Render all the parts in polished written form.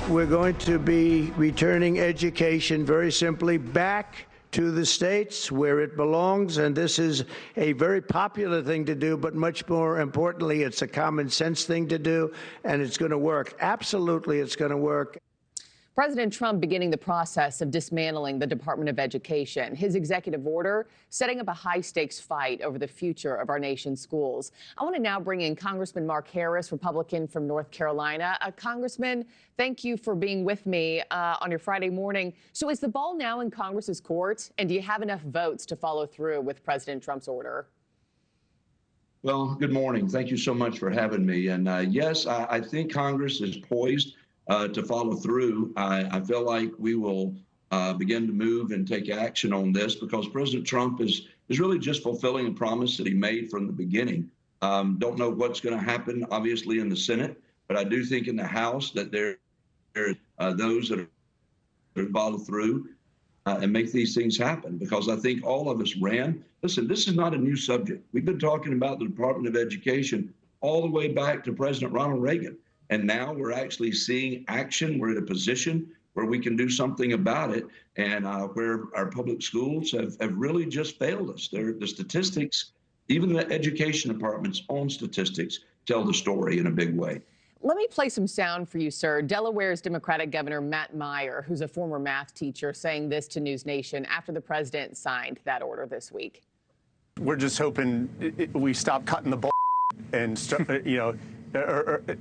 We're going to be returning education very simply back to the states where it belongs, and this is a very popular thing to do, but much more importantly, it's a common sense thing to do, and it's going to work. Absolutely, it's going to work. President Trump beginning the process of dismantling the Department of Education. His executive order setting up a high-stakes fight over the future of our nation's schools. I want to now bring in Congressman Mark Harris, Republican from North Carolina. Congressman, thank you for being with me on your Friday morning. So is the ball now in Congress's court, and do you have enough votes to follow through with President Trump's order? Well, good morning. Thank you so much for having me. And yes, I think Congress is poised to follow through. I feel like we will begin to move and take action on this because President Trump is really just fulfilling a promise that he made from the beginning. Don't know what's going to happen, obviously, in the Senate, but I do think in the House that there are those that are follow through and make these things happen, because I think all of us ran. Listen, this is not a new subject. We've been talking about the Department of Education all the way back to President Ronald Reagan. And now we're actually seeing action. We're in a position where we can do something about it, and where our public schools have really just failed us. The statistics, even the education department's own statistics, tell the story in a big way. Let me play some sound for you, sir. Delaware's Democratic Governor Matt Meyer, who's a former math teacher, saying this to NewsNation after the president signed that order this week. We're just hoping we stop cutting the ball and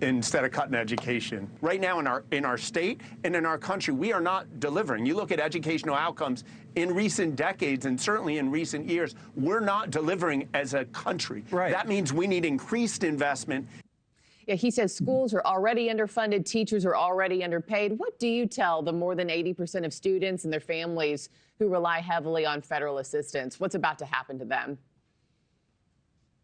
instead of cutting education. Right now in our state and in our country, we are not delivering. You look at educational outcomes in recent decades and certainly in recent years, we're not delivering as a country. Right. That means we need increased investment. Yeah, he says schools are already underfunded, teachers are already underpaid. What do you tell the more than 80% of students and their families who rely heavily on federal assistance? What's about to happen to them?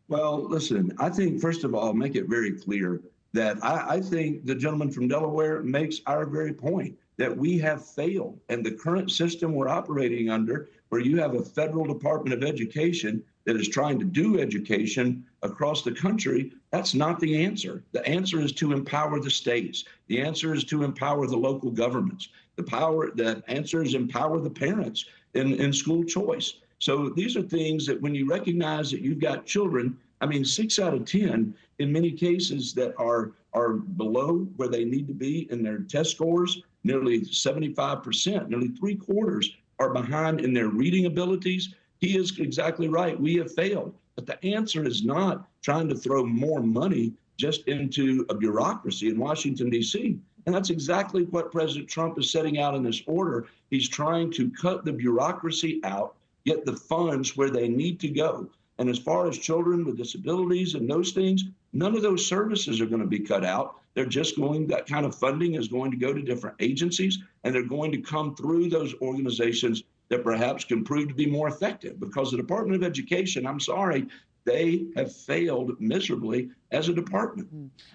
Well, listen, I think, first of all, make it very clear that I think the gentleman from Delaware makes our very point that we have failed. And the current system we're operating under, where you have a federal Department of Education that is trying to do education across the country, that's not the answer. The answer is to empower the states. The answer is to empower the local governments. The answer is empower the parents in school choice. So these are things that when you recognize that you've got children, I mean, 6 out of 10 in many cases that are below where they need to be in their test scores, nearly 75%, nearly 3/4 are behind in their reading abilities. He is exactly right. We have failed. But the answer is not trying to throw more money just into a bureaucracy in Washington, D.C. And that's exactly what President Trump is setting out in this order. He's trying to cut the bureaucracy out, get the funds where they need to go. And as far as children with disabilities and those things, none of those services are going to be cut out. They're just that kind of funding is going to go to different agencies, and they're going to come through those organizations that perhaps can prove to be more effective, because the Department of Education, I'm sorry, they have failed miserably as a department.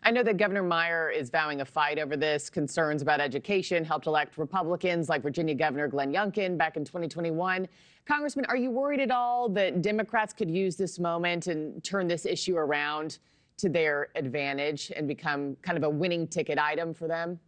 I know that Governor Meyer is vowing a fight over this. Concerns about education helped elect Republicans like Virginia Governor Glenn Youngkin back in 2021. Congressman, are you worried at all that Democrats could use this moment and turn this issue around to their advantage and become kind of a winning ticket item for them?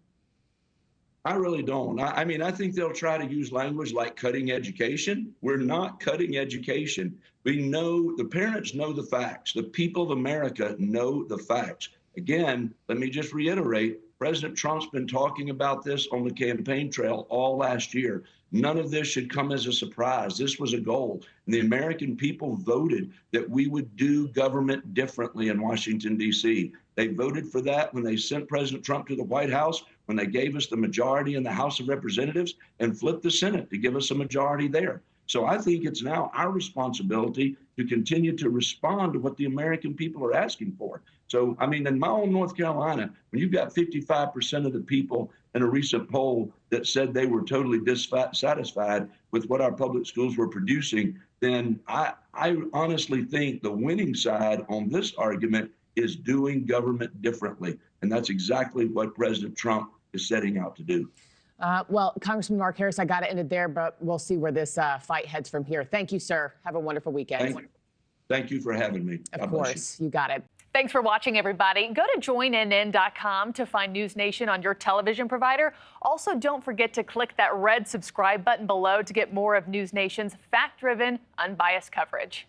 I really don't. I mean, I think they'll try to use language like cutting education. We're not cutting education. We know, the parents know the facts. The people of America know the facts. Again, let me just reiterate, President Trump's been talking about this on the campaign trail all last year. None of this should come as a surprise. This was a goal. And the American people voted that we would do government differently in Washington, D.C. They voted for that when they sent President Trump to the White House, when they gave us the majority in the House of Representatives and flipped the Senate to give us a majority there. So I think it's now our responsibility to continue to respond to what the American people are asking for. So, I mean, in my own North Carolina, when you've got 55% of the people in a recent poll that said they were totally dissatisfied with what our public schools were producing, then I honestly think the winning side on this argument is doing government differently. And that's exactly what President Trump is setting out to do. Well, Congressman Mark Harris, I got to end it there, but we'll see where this fight heads from here. Thank you, sir. Have a wonderful weekend. Thank you for having me. Of course, you got it. Thanks for watching, everybody. Go to joinnn.com to find NewsNation on your television provider. Also, don't forget to click that red subscribe button below to get more of NewsNation's fact-driven, unbiased coverage.